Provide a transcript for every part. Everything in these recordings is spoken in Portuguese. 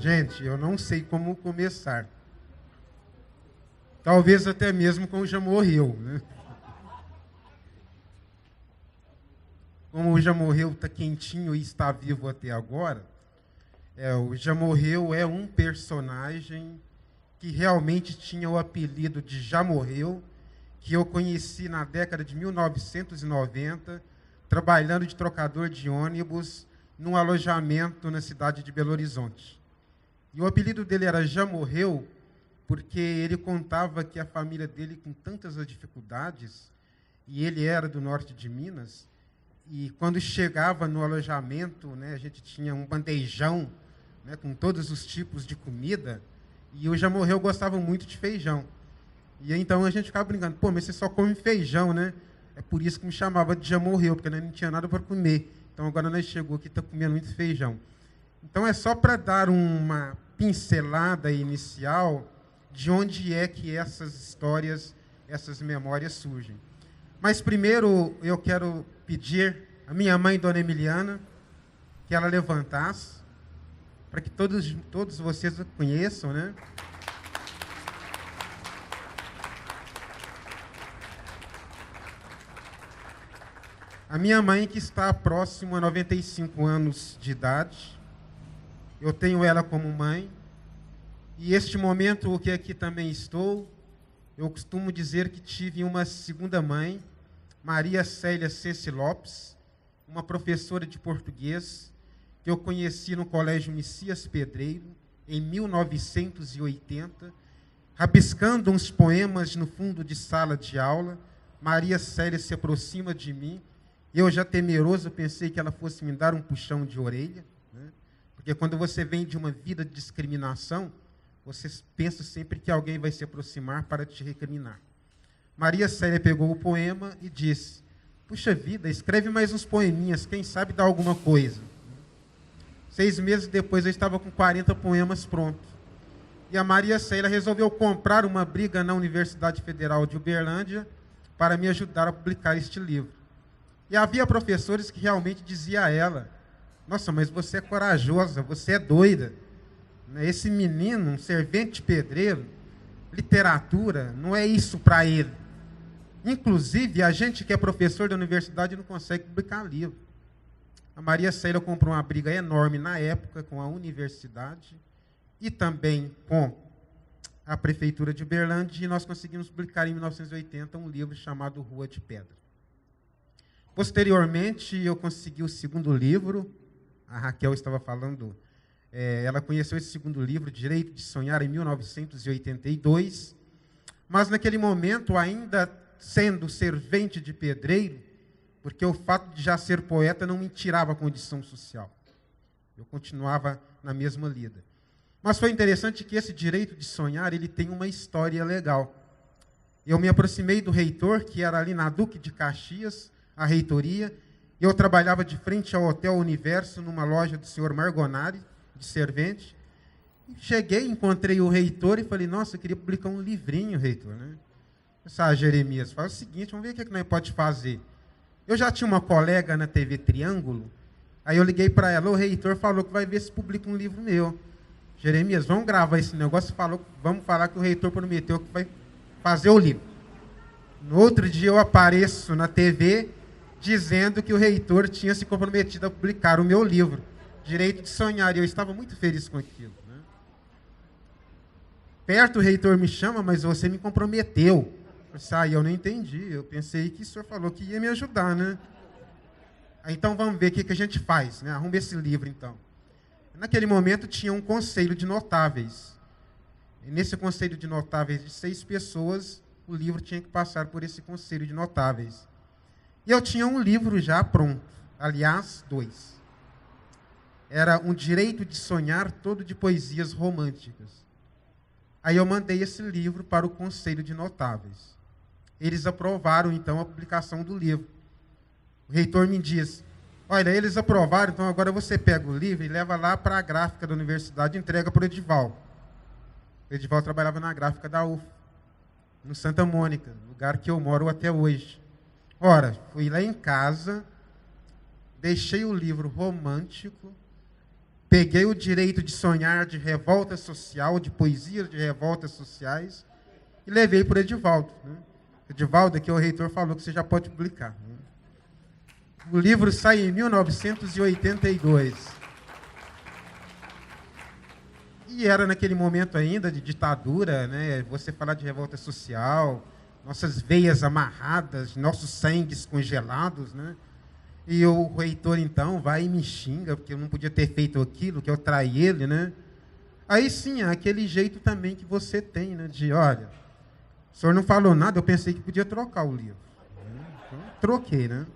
Gente, eu não sei como começar. Talvez até mesmo como já morreu, né? Como já morreu, está quentinho e está vivo até agora, o Já Morreu é um personagem que realmente tinha o apelido de Já Morreu, que eu conheci na década de 1990, trabalhando de trocador de ônibus num alojamento na cidade de Belo Horizonte. E o apelido dele era Já Morreu porque ele contava que a família dele, com tantas dificuldades, e ele era do norte de Minas, e quando chegava no alojamento, né, a gente tinha um bandejão, né, com todos os tipos de comida, e o Já Morreu gostava muito de feijão. E então a gente ficava brincando, pô, mas você só come feijão, né? É por isso que me chamava de Já Morreu, porque nós não tinha nada para comer. Então agora nós chegou aqui e está comendo muito feijão. Então é só para dar uma pincelada inicial de onde é que essas histórias, essas memórias surgem. Mas primeiro eu quero pedir à minha mãe, Dona Emiliana, que ela levantasse, para que todos vocês a conheçam, né? A minha mãe, que está próximo a 95 anos de idade, eu tenho ela como mãe, e este momento que aqui também estou, eu costumo dizer que tive uma segunda mãe, Maria Célia Ceci Lopes, uma professora de português, que eu conheci no Colégio Messias Pedreiro, em 1980, rabiscando uns poemas no fundo de sala de aula. Maria Célia se aproxima de mim, eu já temeroso pensei que ela fosse me dar um puxão de orelha, né? Porque quando você vem de uma vida de discriminação, você pensa sempre que alguém vai se aproximar para te recriminar. Maria Célia pegou o poema e disse, puxa vida, escreve mais uns poeminhas, quem sabe dá alguma coisa. 6 meses depois eu estava com 40 poemas prontos. E a Maria Célia resolveu comprar uma briga na Universidade Federal de Uberlândia para me ajudar a publicar este livro. E havia professores que realmente diziam a ela, nossa, mas você é corajosa, você é doida. Esse menino, um servente pedreiro, literatura, não é isso para ele. Inclusive, a gente que é professor da universidade não consegue publicar livro. A Maria Célia comprou uma briga enorme na época com a universidade e também com a Prefeitura de Uberlândia, e nós conseguimos publicar em 1980 um livro chamado Rua de Pedra. Posteriormente, eu consegui o segundo livro, a Raquel estava falando, ela conheceu esse segundo livro, Direito de Sonhar, em 1982, mas naquele momento, ainda sendo servente de pedreiro, porque o fato de já ser poeta não me tirava a condição social. Eu continuava na mesma lida. Mas foi interessante que esse direito de sonhar, ele tem uma história legal. Eu me aproximei do reitor, que era ali na Duque de Caxias, a reitoria, e eu trabalhava de frente ao Hotel Universo, numa loja do senhor Margonari, de servente. Cheguei, encontrei o reitor e falei, nossa, eu queria publicar um livrinho, reitor, né? Jeremias, faz o seguinte, vamos ver o que nós pode fazer. Eu já tinha uma colega na TV Triângulo, aí eu liguei para ela, o reitor falou que vai ver se publica um livro meu. Jeremias, vamos gravar esse negócio, vamos falar que o reitor prometeu que vai fazer o livro. No outro dia eu apareço na TV dizendo que o reitor tinha se comprometido a publicar o meu livro, Direito de Sonhar, e eu estava muito feliz com aquilo. Né? Perto o reitor me chama, mas você me comprometeu. Eu não entendi, eu pensei que o senhor falou que ia me ajudar, né? Então vamos ver o que a gente faz, né? Arruma esse livro, então. Naquele momento tinha um conselho de notáveis. E nesse conselho de notáveis de 6 pessoas, o livro tinha que passar por esse conselho de notáveis. E eu tinha um livro já pronto, aliás, 2. Era Um Direito de Sonhar, todo de poesias românticas. Aí eu mandei esse livro para o conselho de notáveis. Eles aprovaram, então, a publicação do livro. O reitor me diz, olha, eles aprovaram, então agora você pega o livro e leva lá para a gráfica da universidade e entrega para o Edival. O Edival trabalhava na gráfica da UF, no Santa Mônica, lugar que eu moro até hoje. Ora, fui lá em casa, deixei o livro romântico, peguei o direito de sonhar de revolta social, de poesia de revoltas sociais, e levei para o Edivaldo. Né? Edivaldo, aqui o reitor falou que você já pode publicar. Né? O livro sai em 1982. E era naquele momento ainda de ditadura, né? Você falar de revolta social, nossas veias amarradas, nossos sangues congelados, né? E o reitor, então, vai e me xinga, porque eu não podia ter feito aquilo, que eu traí ele, né? Aí sim, aquele jeito também que você tem, né? De, olha, o senhor não falou nada, eu pensei que podia trocar o livro. Então, troquei, né?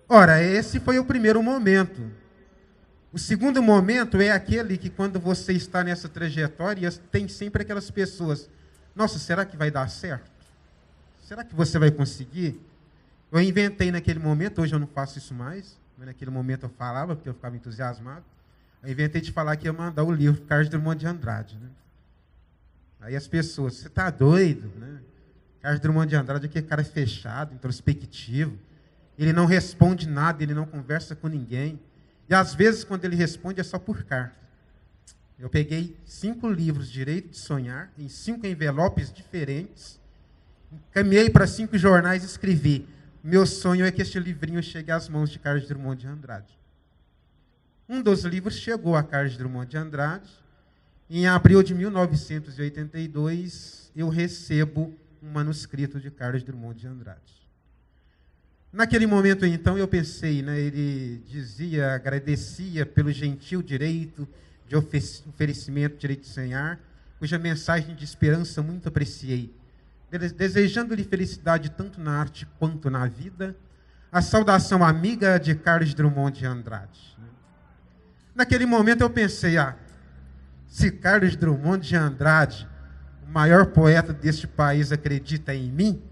Ora, esse foi o primeiro momento. O segundo momento é aquele que, quando você está nessa trajetória, tem sempre aquelas pessoas, nossa, será que vai dar certo? Será que você vai conseguir? Eu inventei naquele momento, hoje eu não faço isso mais, mas naquele momento eu falava, porque eu ficava entusiasmado. Eu inventei de falar que ia mandar o livro Carlos Drummond de Andrade. Né? Aí as pessoas, você está doido? Né? Carlos Drummond de Andrade é aquele cara fechado, introspectivo. Ele não responde nada, ele não conversa com ninguém. E às vezes, quando ele responde, é só por carta. Eu peguei 5 livros, Direito de Sonhar, em 5 envelopes diferentes, encaminhei para 5 jornais e escrevi: meu sonho é que este livrinho chegue às mãos de Carlos Drummond de Andrade. Um dos livros chegou a Carlos Drummond de Andrade. Em abril de 1982, eu recebo um manuscrito de Carlos Drummond de Andrade. Naquele momento, então, eu pensei, né, ele dizia, agradecia pelo gentil direito de oferecimento, direito de sonhar, cuja mensagem de esperança muito apreciei. Desejando-lhe felicidade tanto na arte quanto na vida, a saudação amiga de Carlos Drummond de Andrade. Naquele momento eu pensei, se Carlos Drummond de Andrade, o maior poeta deste país, acredita em mim,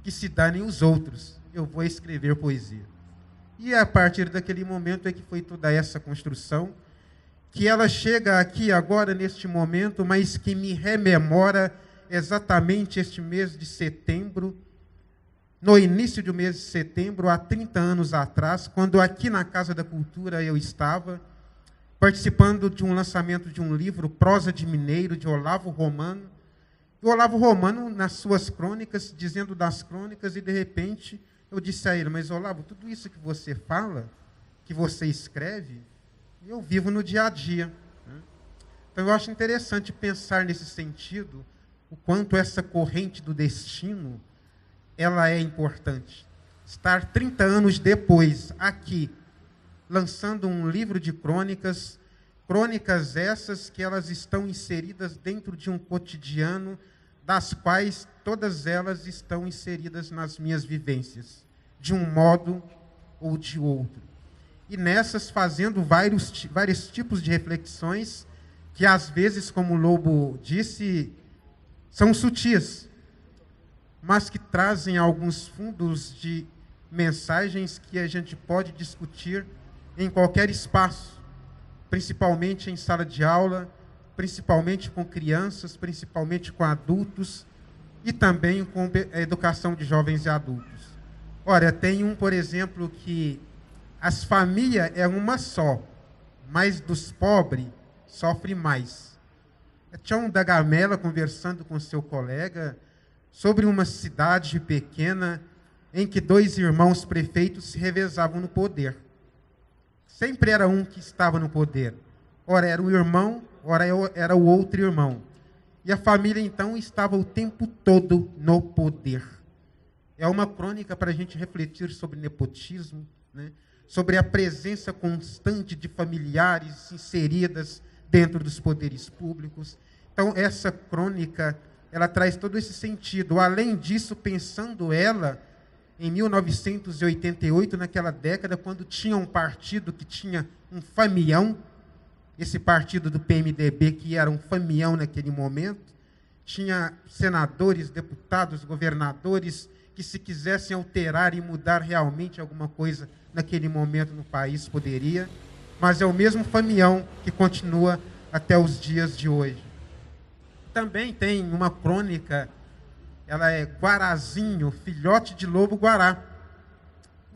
que se danem os outros, eu vou escrever poesia. E a partir daquele momento é que foi toda essa construção, que ela chega aqui agora, neste momento, mas que me rememora exatamente este mês de setembro, no início do mês de setembro, há 30 anos atrás, quando aqui na Casa da Cultura eu estava, participando de um lançamento de um livro, Prosa de Mineiro, de Olavo Romano. E o Olavo Romano, nas suas crônicas, dizendo das crônicas, e de repente eu disse a ele, mas Olavo, tudo isso que você fala, que você escreve, eu vivo no dia a dia. Né? Então eu acho interessante pensar nesse sentido, o quanto essa corrente do destino, ela é importante. Estar 30 anos depois, aqui, lançando um livro de crônicas, crônicas essas que elas estão inseridas dentro de um cotidiano, das quais todas elas estão inseridas nas minhas vivências, de um modo ou de outro. E nessas fazendo vários tipos de reflexões, que às vezes, como o Lobo disse, são sutis, mas que trazem alguns fundos de mensagens que a gente pode discutir em qualquer espaço, principalmente em sala de aula, principalmente com crianças, principalmente com adultos e também com a educação de jovens e adultos. Ora, tem por exemplo, que as famílias é uma só, mas dos pobres sofre mais. Tião da Gamela conversando com seu colega sobre uma cidade pequena em que 2 irmãos prefeitos se revezavam no poder. Sempre era um que estava no poder. Ora era o irmão, ora era o outro irmão. E a família, então, estava o tempo todo no poder. É uma crônica para a gente refletir sobre nepotismo, né? Sobre a presença constante de familiares inseridas dentro dos poderes públicos. Então, essa crônica, ela traz todo esse sentido. Além disso, pensando ela em 1988, naquela década, quando tinha um partido que tinha um famião, esse partido do PMDB, que era um famião naquele momento, tinha senadores, deputados, governadores, que se quisessem alterar e mudar realmente alguma coisa naquele momento no país, poderia, mas é o mesmo famião que continua até os dias de hoje. Também tem uma crônica, ela é Guarazinho, filhote de lobo-guará.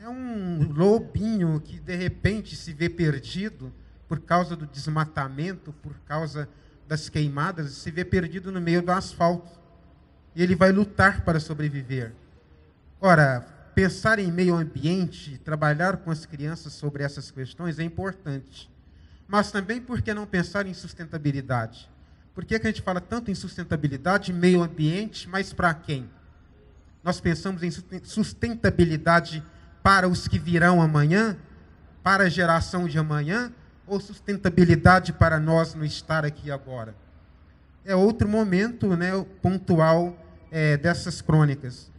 É um lobinho que, de repente, se vê perdido por causa do desmatamento, por causa das queimadas, se vê perdido no meio do asfalto. E ele vai lutar para sobreviver. Ora, pensar em meio ambiente, trabalhar com as crianças sobre essas questões é importante. Mas também por que não pensar em sustentabilidade? Por que a gente fala tanto em sustentabilidade, meio ambiente, mas para quem? Nós pensamos em sustentabilidade para os que virão amanhã, para a geração de amanhã, ou sustentabilidade para nós no estar aqui agora? É outro momento, né, pontual dessas crônicas.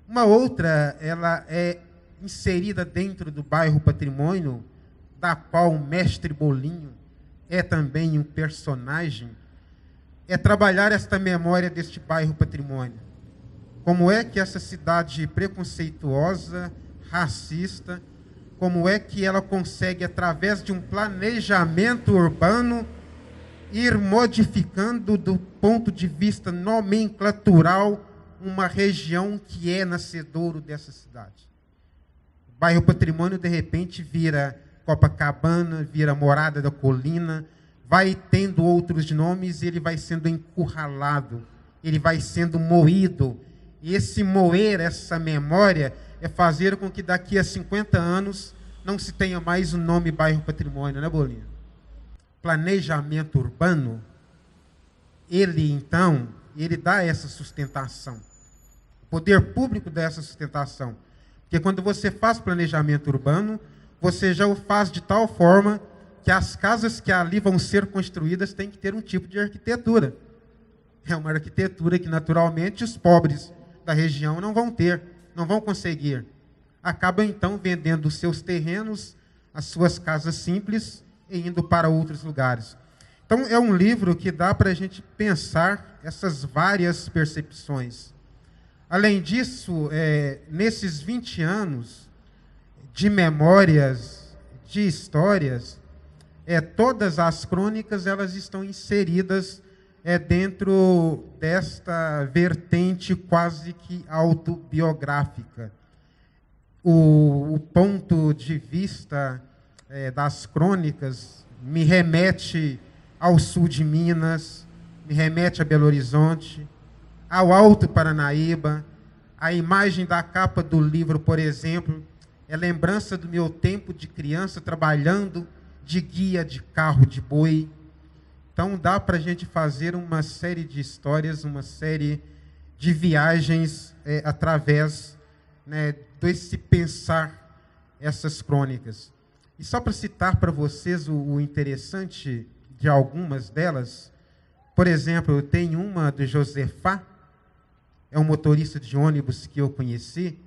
Uma outra, ela é inserida dentro do bairro Patrimônio, da qual o Mestre Bolinho é também um personagem, é trabalhar esta memória deste bairro Patrimônio. Como é que essa cidade preconceituosa, racista, como é que ela consegue, através de um planejamento urbano, ir modificando do ponto de vista nomenclatural uma região que é nascedouro dessa cidade. O bairro Patrimônio, de repente, vira Copacabana, vira Morada da Colina, vai tendo outros nomes e ele vai sendo encurralado, ele vai sendo moído. E esse moer, essa memória, é fazer com que daqui a 50 anos não se tenha mais o nome bairro Patrimônio, né, Bolinha? Planejamento urbano, ele, então, ele dá essa sustentação. O poder público dá essa sustentação. Porque quando você faz planejamento urbano, você já o faz de tal forma que as casas que ali vão ser construídas têm que ter um tipo de arquitetura. É uma arquitetura que, naturalmente, os pobres da região não vão ter, não vão conseguir. Acabam, então, vendendo os seus terrenos, as suas casas simples, e indo para outros lugares. Então, é um livro que dá para a gente pensar essas várias percepções. Além disso, nesses 20 anos de memórias, de histórias, todas as crônicas elas estão inseridas dentro desta vertente quase que autobiográfica. O ponto de vista das crônicas me remete ao sul de Minas, me remete a Belo Horizonte, ao Alto Paranaíba. A imagem da capa do livro, por exemplo, é lembrança do meu tempo de criança trabalhando de guia de carro de boi. Então, dá para a gente fazer uma série de histórias, uma série de viagens através desse pensar essas crônicas. E só para citar para vocês o interessante de algumas delas, por exemplo, eu tenho uma do Josefá, é um motorista de ônibus que eu conheci.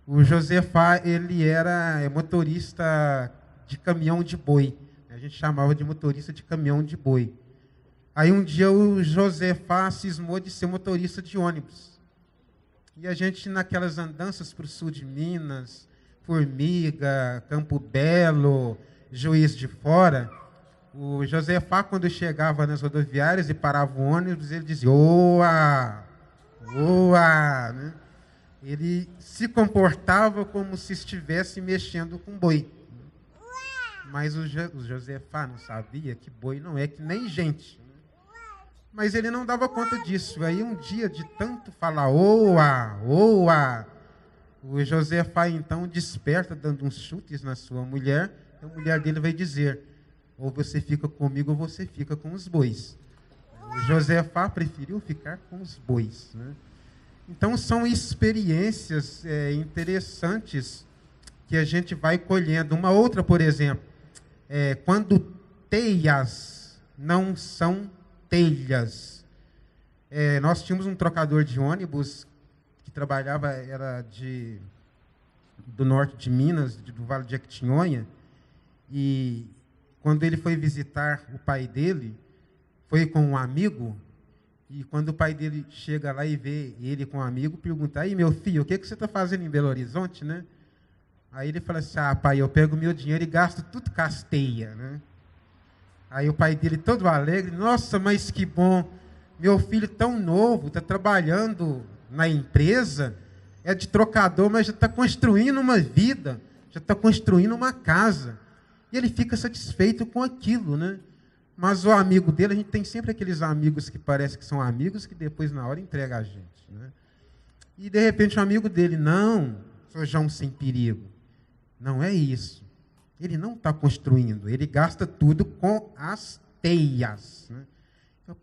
O Josefá, ele era motorista de caminhão de boi. A gente chamava de motorista de caminhão de boi. Aí um dia o Josefá cismou de ser motorista de ônibus. E a gente, naquelas andanças para o sul de Minas, Formiga, Campo Belo, Juiz de Fora, o Josefá, quando chegava nas rodoviárias e parava o ônibus, ele dizia, oa, oa, né? Ele se comportava como se estivesse mexendo com boi. Mas o Josefá não sabia que boi não é que nem gente. Mas ele não dava conta disso. Aí um dia, de tanto falar, oa, oa, o Josefá então desperta, dando uns chutes na sua mulher, e a mulher dele vai dizer, ou você fica comigo ou você fica com os bois. O Josefá preferiu ficar com os bois, né? Então, são experiências interessantes que a gente vai colhendo. Uma outra, por exemplo, quando teias não são telhas. Nós tínhamos um trocador de ônibus que trabalhava, era do norte de Minas, do Vale de Jequitinhonha, e quando ele foi visitar o pai dele, foi com um amigo, e quando o pai dele chega lá e vê ele com um amigo, pergunta, aí, meu filho, o que você está fazendo em Belo Horizonte, né? Aí ele fala assim, pai, eu pego meu dinheiro e gasto tudo casteia, né? Aí o pai dele, todo alegre, nossa, mas que bom, meu filho tão novo, está trabalhando na empresa, é de trocador, mas já está construindo uma vida, já está construindo uma casa. e ele fica satisfeito com aquilo, né? Mas o amigo dele, a gente tem sempre aqueles amigos que parece que são amigos, que depois na hora entrega a gente, né? E de repente o amigo dele, não, sojão sem perigo. Não é isso. Ele não está construindo, ele gasta tudo com as teias, né?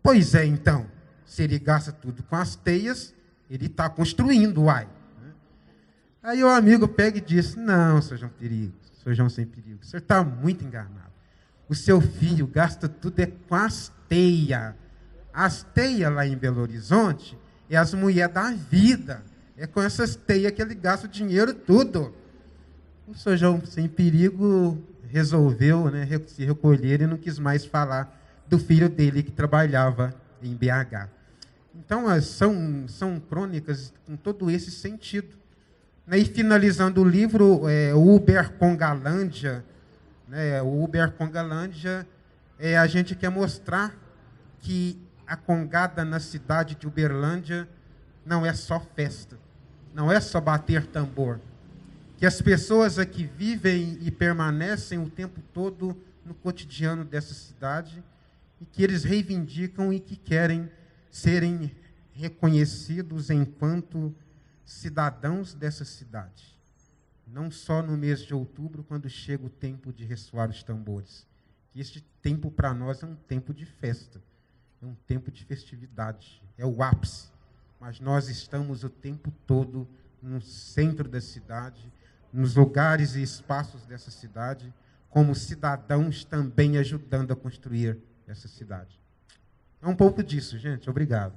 Pois é, então, se ele gasta tudo com as teias, ele está construindo, uai. Aí o amigo pega e diz, não, sojão sem perigo, o senhor está muito enganado. O seu filho gasta tudo com as teias. As teias lá em Belo Horizonte é as mulheres da vida. É com essas teias que ele gasta o dinheiro tudo. O sojão sem perigo resolveu, né, se recolher e não quis mais falar do filho dele que trabalhava em BH. Então, são crônicas com todo esse sentido. E finalizando o livro, Uber Congalândia, né, o Uber Congalândia, a gente quer mostrar que a congada na cidade de Uberlândia não é só festa, não é só bater tambor, que as pessoas aqui vivem e permanecem o tempo todo no cotidiano dessa cidade e que eles reivindicam e que querem serem reconhecidos enquanto cidadãos dessa cidade. Não só no mês de outubro, quando chega o tempo de ressoar os tambores. Este tempo para nós é um tempo de festa, é um tempo de festividade, é o ápice. Mas nós estamos o tempo todo no centro da cidade, nos lugares e espaços dessa cidade, como cidadãos também ajudando a construir essa cidade. É um pouco disso, gente. Obrigado.